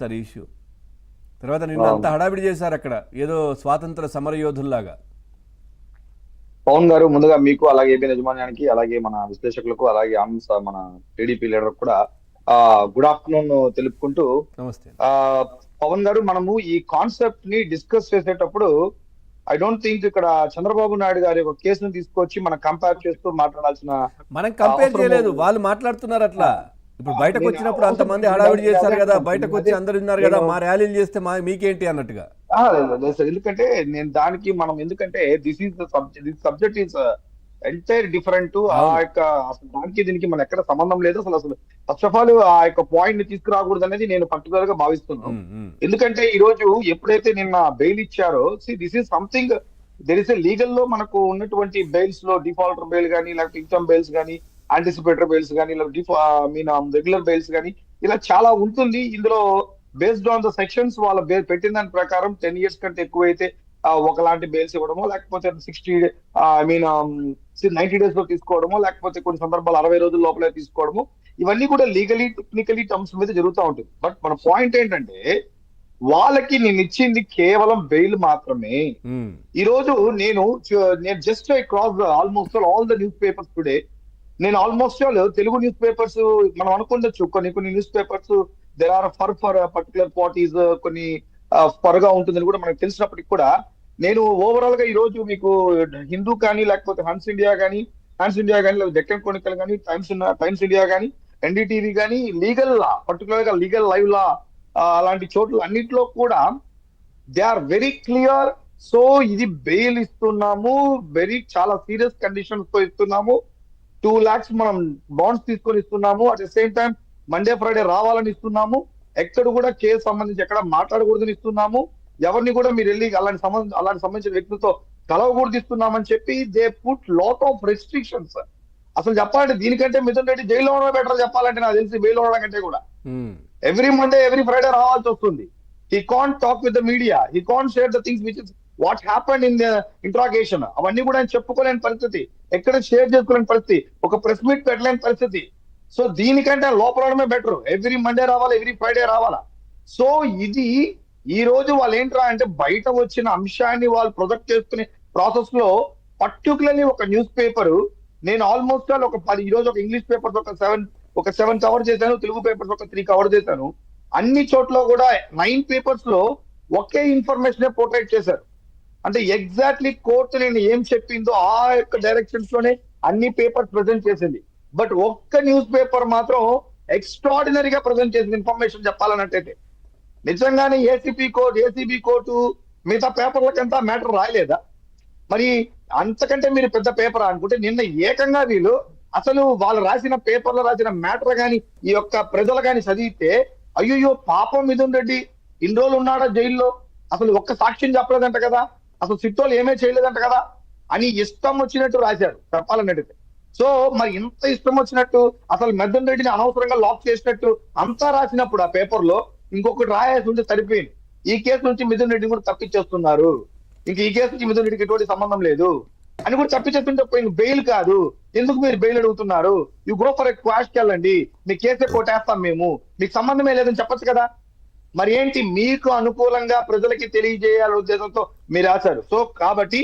Sir issue తర్వాత నిన్న అంతా హడావిడి చేశారు అక్కడ ఏదో స్వాతంత్ర సమరయోధుల్లాగా. పవన్ గారు, ముందుగా మీకు, అలాగే ఏబీ యజమాన్యానికి, అలాగే మన విశ్లేషకులకు, అలాగే మన టీడీపీ లీడర్ కూడా గుడ్ ఆఫ్టర్నూన్ తెలుపుకుంటూ, నమస్తే. ఆ పవన్ గారు, మనము ఈ కాన్సెప్ట్ ని డిస్కస్ చేసేటప్పుడు ఐ డోంట్ థింక్ ఇక్కడ చంద్రబాబు నాయుడు గారి ఒక కేసును తీసుకొచ్చి మనం కంపేర్ చేస్తూ మాట్లాడాల్సిన మనం కంపేర్ చేయలేదు, వాళ్ళు మాట్లాడుతున్నారు అట్లా. ఇప్పుడు బయటకు వచ్చినప్పుడు అంతమంది హడావిడి చేశారు కదా, బయటకు వచ్చి అందరు ఉన్నారు కదా, మా ర్యాలీలు చేస్తే మీకేంటి అన్నట్టుగా. లేదు సార్, ఎందుకంటే నేను దానికి మనం ఎందుకంటే this subject is entire different. ఆ యొక్క అసలు దానికి దీనికి మన ఎక్కడ సంబంధం లేదు. అసలు ఫస్ట్ ఆఫ్ ఆల్ ఆ యొక్క పాయింట్ ని తీసుకురాకూడదు అనేది నేను పర్టికులర్ గా భావిస్తున్నాను. ఎందుకంటే ఈ రోజు ఎప్పుడైతే నిన్న బెయిల్ ఇచ్చారో, this is something, there is a legal లో మనకు ఉన్నటువంటి బెయిల్స్ లో డిఫాల్టర్ బెయిల్ కానీ, లేకపోతే ఇన్కమ్ బెయిల్స్ కానీ, యాంటిసిపేటరీ బెయిల్స్ కానీ, రెగ్యులర్ బెయిల్స్ కానీ, ఇలా చాలా ఉంటుంది. ఇందులో బేస్డ్ ఆన్ ద సెక్షన్స్ వాళ్ళ పెట్టిన దాని ప్రకారం 10 years కంటే ఎక్కువైతే ఒకలాంటి బెయిల్స్ ఇవ్వడమో, లేకపోతే 90 days లో తీసుకోవడమో, లేకపోతే కొన్ని సందర్భాలు 60 రోజుల లోపలే తీసుకోవడము, ఇవన్నీ కూడా లీగలీ టెక్నికలీ టర్మ్స్ మీద జరుగుతూ ఉంటుంది. బట్ మన పాయింట్ ఏంటంటే, వాళ్ళకి నేను ఇచ్చింది కేవలం బెయిల్ మాత్రమే. ఈ రోజు నేను just I cross almost all the newspapers today. నేను almost all Telugu newspapers, మనం అనుకుండొచ్చు కొన్ని newspapers there are for particular parties, కొన్ని ఫర్గా ఉంటుందని కూడా మనకు తెలిసినప్పటికి కూడా, నేను ఓవరాల్ గా ఈ రోజు మీకు హిందూ కానీ, లేకపోతే హన్స్ ఇండియా కానీ, లేకపోతే డెక్కన్ క్రోనికల్ కానీ, టైమ్స్ ఇండియా కానీ, ఎన్డీటీవీ కానీ, లీగల్ లా, పర్టికులర్ గా లీగల్ లైవ్ లా అలాంటి చోట్ల అన్నిట్లో కూడా they are very clear. So ఇది బెయిల్ ఇస్తున్నాము, చాలా సీరియస్ కండిషన్స్ తో ఇస్తున్నాము, 2 lakhs మనం బాండ్స్ తీసుకొని ఇస్తున్నాము, at the same time Monday Friday రావాలని ఇస్తున్నాము, ఎక్కడ కూడా కేసు సంబంధించి ఎక్కడ మాట్లాడకూడదని ఇస్తున్నాము, ఎవరిని కూడా మీరు వెళ్ళి అలాంటి సంబంధించిన వ్యక్తులతో కలవకూడదు ఇస్తున్నామని చెప్పి they put lot of restrictions. అసలు చెప్పాలంటే దీనికంటే మిథున్ రెడ్డి జైల్లో ఉండడం బెటర్ చెప్పాలంటే, నాకు తెలిసి బెయిల్ ఉండడం కంటే కూడా. ఎవ్రీ మండే ఎవ్రీ ఫ్రైడే రావాల్సి వస్తుంది. He can't talk with the media, he can't share the things which is what happened in the interrogation. అవన్నీ కూడా ఆయన చెప్పుకోలేని పరిస్థితి, ఎక్కడ షేర్ చేసుకోలేని పరిస్థితి, ఒక ప్రెస్ మీట్ పెట్టలేని పరిస్థితి. సో దీనికంటే లోపలడమే బెటర్. ఎవ్రీ మండే రావాలా, ఎవ్రీ ఫ్రైడే రావాలా. సో ఇది ఈ రోజు వాళ్ళు ఏంట్రా అంటే, బయట వచ్చిన అంశాన్ని వాళ్ళు ప్రొజెక్ట్ చేసుకునే ప్రాసెస్ లో పర్టికులర్లీ ఒక న్యూస్ పేపర్, నేను ఆల్మోస్ట్ ఆల్ ఈ రోజు ఒక ఇంగ్లీష్ పేపర్స్ ఒక 7 కవర్ చేశాను, తెలుగు పేపర్స్ ఒక 3 కవర్ చేశాను. అన్ని చోట్ల కూడా 9 పేపర్స్ లో ఒకే ఇన్ఫర్మేషన్ పోర్ట్రేట్ చేశారు. అంటే ఎగ్జాక్ట్లీ కోర్టు నేను ఏం చెప్పిందో ఆ యొక్క డైరెక్షన్స్ లోనే అన్ని పేపర్స్ ప్రజెంట్ చేసింది. బట్ ఒక్క న్యూస్ పేపర్ మాత్రం ఎక్స్ట్రాడినరీగా ప్రజెంట్ చేసిన ఇన్ఫర్మేషన్ చెప్పాలన్నట్టయితే, నిజంగానే ఏసీబీ కోర్టు మిగతా పేపర్లకంతా మ్యాటర్ రాయలేదా? మరి అంతకంటే మీరు పెద్ద పేపర్ అనుకుంటే, నిన్న ఏకంగా వీళ్ళు అసలు వాళ్ళు రాసిన పేపర్లో రాసిన మ్యాటర్ కానీ, ఈ యొక్క ప్రజలు కానీ చదివితే, అయ్యో పాపం మిథున్ రెడ్డి ఇన్ని రోజులు ఉన్నాడా జైల్లో, అసలు ఒక్క సాక్ష్యం చెప్పలేదంట కదా, అసలు సిట్టోలు ఏమీ చేయలేదంట కదా అని ఇష్టం వచ్చినట్టు రాశారు చెప్పాలన్నట్టయితే. సో మరి ఇంత ఇష్టం వచ్చినట్టు, అసలు మిథున్ రెడ్డిని అనవసరంగా లాక్ చేసినట్టు అంతా రాసినప్పుడు ఆ పేపర్ లో ఇంకొకటి రాయాల్సి ఉంటే సరిపోయింది. ఈ కేసు నుంచి మిథున్ రెడ్డిని కూడా తప్పించేస్తున్నారు, ఇంక ఈ కేసు నుంచి మిథున్ రెడ్డికి ఎటువంటి సంబంధం లేదు అని కూడా తప్పించేస్తుంటే పోయింది. బెయిల్ కాదు, ఎందుకు మీరు బెయిల్ అడుగుతున్నారు? యు గో ఫర్ ఎ క్వాష్కి వెళ్ళండి, మీ కేసే కొట్టేస్తాం మేము, మీకు సంబంధమే లేదని చెప్పొచ్చు కదా. మరి ఏంటి, మీకు అనుకూలంగా ప్రజలకి తెలియజేయాలనే ఉద్దేశంతో మీరు రాశారు. సో కాబట్టి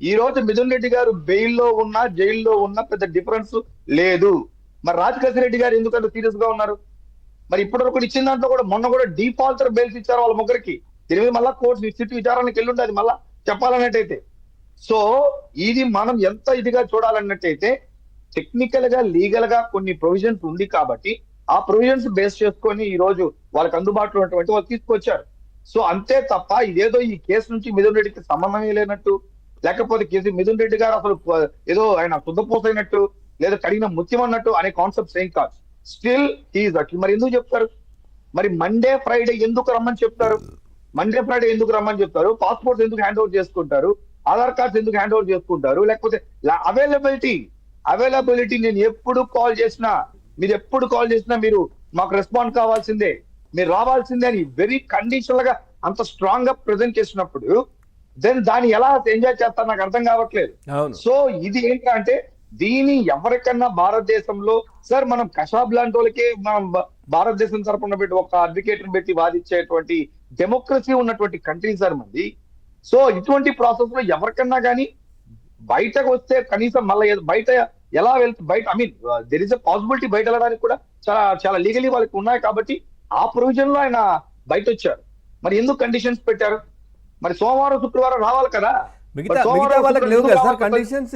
ఈ రోజు మిథున్ రెడ్డి గారు బెయిల్లో ఉన్నా జైల్లో ఉన్నా పెద్ద డిఫరెన్స్ లేదు. మరి రాజకేశ్ రెడ్డి గారు ఎందుకంటే సీరియస్ గా ఉన్నారు? మరి ఇప్పటి వరకు ఇచ్చిన దాంట్లో కూడా మొన్న కూడా డిఫాల్టర్ బెయిల్స్ ఇచ్చారు వాళ్ళ ముగ్గురికి. దీని మీద మళ్ళా కోర్టు సిట్ విచారానికి వెళ్ళి ఉండదు మళ్ళా చెప్పాలన్నట్టయితే. సో ఇది మనం ఎంత ఇదిగా చూడాలన్నట్టయితే, టెక్నికల్ గా లీగల్ గా కొన్ని ప్రొవిజన్స్ ఉంది కాబట్టి ఆ ప్రొవిజన్స్ బేస్ చేసుకొని ఈ రోజు వాళ్ళకి అందుబాటులో ఉన్నటువంటి వాళ్ళు తీసుకొచ్చారు. సో అంతే తప్ప ఇదేదో ఈ కేసు నుంచి మిథున్ రెడ్డికి సంబంధమే లేనట్టు, లేకపోతే మిథున్ రెడ్డి గారు అసలు ఏదో ఆయన శుద్ధపోసైనట్టు, లేదా కడిగిన ముత్యం అన్నట్టు అనే కాన్సెప్ట్స్ ఏం కాదు. స్టిల్ హీఈస్ అట్లా. మరి ఎందుకు చెప్తారు? మరి మండే ఫ్రైడే ఎందుకు రమ్మని చెప్తారు? పాస్పోర్ట్స్ ఎందుకు హ్యాండ్ ఓవర్ చేసుకుంటారు? ఆధార్ కార్డ్స్ ఎందుకు హ్యాండ్ ఓవర్ చేసుకుంటారు? లేకపోతే అవైలబిలిటీ నేను ఎప్పుడు కాల్ చేసినా, మీరు మాకు రెస్పాండ్ కావాల్సిందే, మీరు రావాల్సిందే అని వెరీ కండిషనల్ గా అంత స్ట్రాంగ్ గా ప్రెజెంట్ చేసినప్పుడు దెన్ దాన్ని ఎలా ఎంజాయ్ చేస్తారు నాకు అర్థం కావట్లేదు. సో ఇది ఏంటంటే, దీని ఎవరికన్నా భారతదేశంలో సార్ మనం కషాబ్ లాంటి వాళ్ళకే మనం భారతదేశం తరపున పెట్టి ఒక అడ్వకేట్ పెట్టి వాదించేటువంటి డెమోక్రసీ ఉన్నటువంటి కంట్రీ సార్ మంది. సో ఇటువంటి ప్రాసెస్ లో ఎవరికన్నా కానీ బయటకు వస్తే కనీసం మళ్ళీ బయట ఎలా వెళ్తే బయట I mean there is a possibility బయట వెళ్ళడానికి కూడా చాలా చాలా లీగలీ వాళ్ళకి ఉన్నాయి కాబట్టి ఆ ప్రొవిజన్ లో ఆయన బయట వచ్చారు. మరి ఎందుకు కండిషన్స్ పెట్టారు? మరి సోమవారం శుక్రవారం రావాలి కదా. మిగతా వాళ్ళకి లేవు కదా సార్ కండిషన్స్?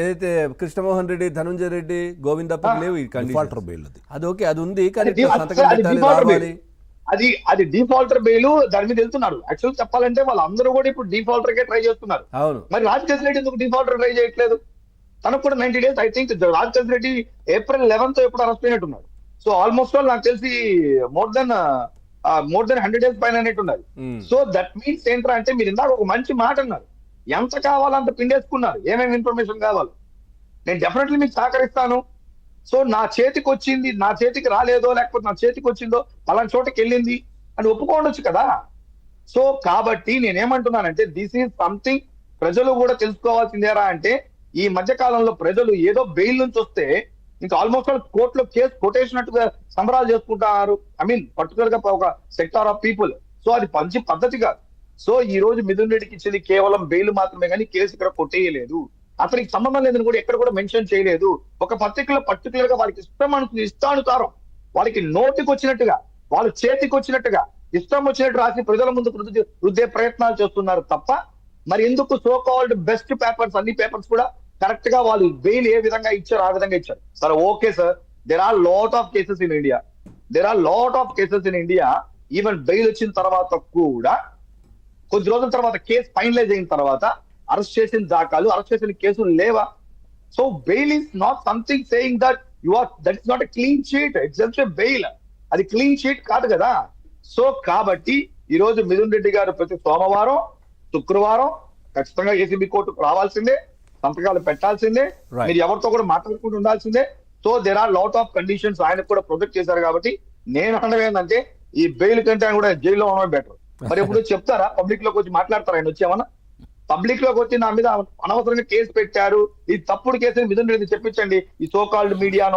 ఏదైతే కృష్ణమోహన్ రెడ్డి, ధనుంజయ రెడ్డి, గోవిందప్పకి లేవు ఈ కండిషన్. అది ఓకే, అది ఉంది కానీ సంతకం పెట్టాలి, రావాలి. అది డిఫాల్టర్ బెయిల్, దాని మీద వెళ్తున్నారు. యాక్చువల్ చెప్పాలంటే వాళ్ళందరూ కూడా ఇప్పుడు డిఫాల్టర్ కే ట్రై చేస్తున్నారు. అవును. మరి రాజకేశ్ రెడ్డి ఎందుకు డిఫాల్టర్ ట్రై చేయట్లేదు? తనకు కూడా 90 days I think Rajakesh Reddy April 11th ఎప్పుడు అరెస్ట్ అయినట్టున్నారు. సో ఆల్మోస్ట్ ఆల్ నాకు తెలిసి మోర్ దెన్ 100 days పైన అనేట్టున్నారు. సో దట్ మీన్స్ ఏంట్రా అంటే మీరు ఇందాక ఒక మంచి మాట అన్నారు, ఎంత కావాలో అంత పిండేసుకున్నారు. ఏమేమి ఇన్ఫర్మేషన్ కావాలి నేను డెఫినెట్లీ మీకు సహకరిస్తాను. సో నా చేతికి వచ్చింది, నా చేతికి రాలేదో లేకపోతే నా చేతికి వచ్చిందో పలానా చోటకి వెళ్ళింది అని ఒప్పుకోవచ్చు కదా. సో కాబట్టి నేనేమంటున్నానంటే దిస్ ఈజ్ సంథింగ్ ప్రజలు కూడా తెలుసుకోవాల్సిందేరా. అంటే ఈ మధ్య కాలంలో ప్రజలు ఏదో బెయిల్ నుంచి వస్తే ఇంకా ఆల్మోస్ట్ కోర్టులో కేసు కొట్టేసినట్టుగా సంబరాలు చేసుకుంటారు. ఐ మీన్ పర్టికులర్ గా ఒక సెక్టార్ ఆఫ్ పీపుల్. సో అది మంచి పద్ధతి కాదు. సో ఈ రోజు మిథున్ రెడ్డికి ఇచ్చింది కేవలం బెయిల్ మాత్రమే కానీ కేసు ఇక్కడ కొట్టేయలేదు. అతనికి సంబంధం లేదని కూడా ఎక్కడ కూడా మెన్షన్ చేయలేదు. ఒక పర్టికులర్ గా వాళ్ళకి ఇష్టానుసారం వాళ్ళకి నోటికి వచ్చినట్టుగా, వాళ్ళ చేతికి వచ్చినట్టుగా ఇష్టం వచ్చినట్టు రాసి ప్రజల ముందు రుద్దే ప్రయత్నాలు చేస్తున్నారు తప్ప మరి ఎందుకు సో కాల్డ్ బెస్ట్ పేపర్స్ అన్ని పేపర్స్ కూడా కరెక్ట్ గా వాళ్ళు బెయిల్ ఏ విధంగా ఇచ్చారు ఆ విధంగా ఇచ్చారు. Sir okay sir, there are lot of cases in India. Even bail వచ్చిన తర్వాత కూడా కొద్ది రోజుల తర్వాత కేసు ఫైనలైజ్ అయిన తర్వాత అరెస్ట్ చేసిన దాఖలు, అరెస్ట్ చేసిన కేసులు లేవా? So bail is not something saying that that is not a clean sheet. It's just a bail. అది క్లీన్ షీట్ కాదు కదా. సో కాబట్టి ఈ రోజు మిథున్ రెడ్డి గారు ప్రతి సోమవారం శుక్రవారం ఖచ్చితంగా ఏసీబీ కోర్టుకు రావాల్సిందే, సంతకాలు పెట్టాల్సిందే, మీరు ఎవరితో కూడా మాట్లాడుకుంటూ ఉండాల్సిందే. So there are lot of conditions ఆయనకు కూడా ప్రొజెక్ట్ చేశారు కాబట్టి నేను అనడం ఏంటంటే ఈ బెయిల్ కంటే ఆయన కూడా జైల్లో ఉండడం బెటర్. మరి ఎప్పుడు చెప్తారా? పబ్లిక్ లోకి వచ్చి మాట్లాడతారా? ఆయన వచ్చేమన్నా పబ్లిక్ లోకి వచ్చి నా మీద అనవసరంగా కేసు పెట్టారు, ఇది తప్పుడు కేసు మిథున్ రెడ్డి చెప్పించండి. ఈ సో కాల్డ్ మీడియానో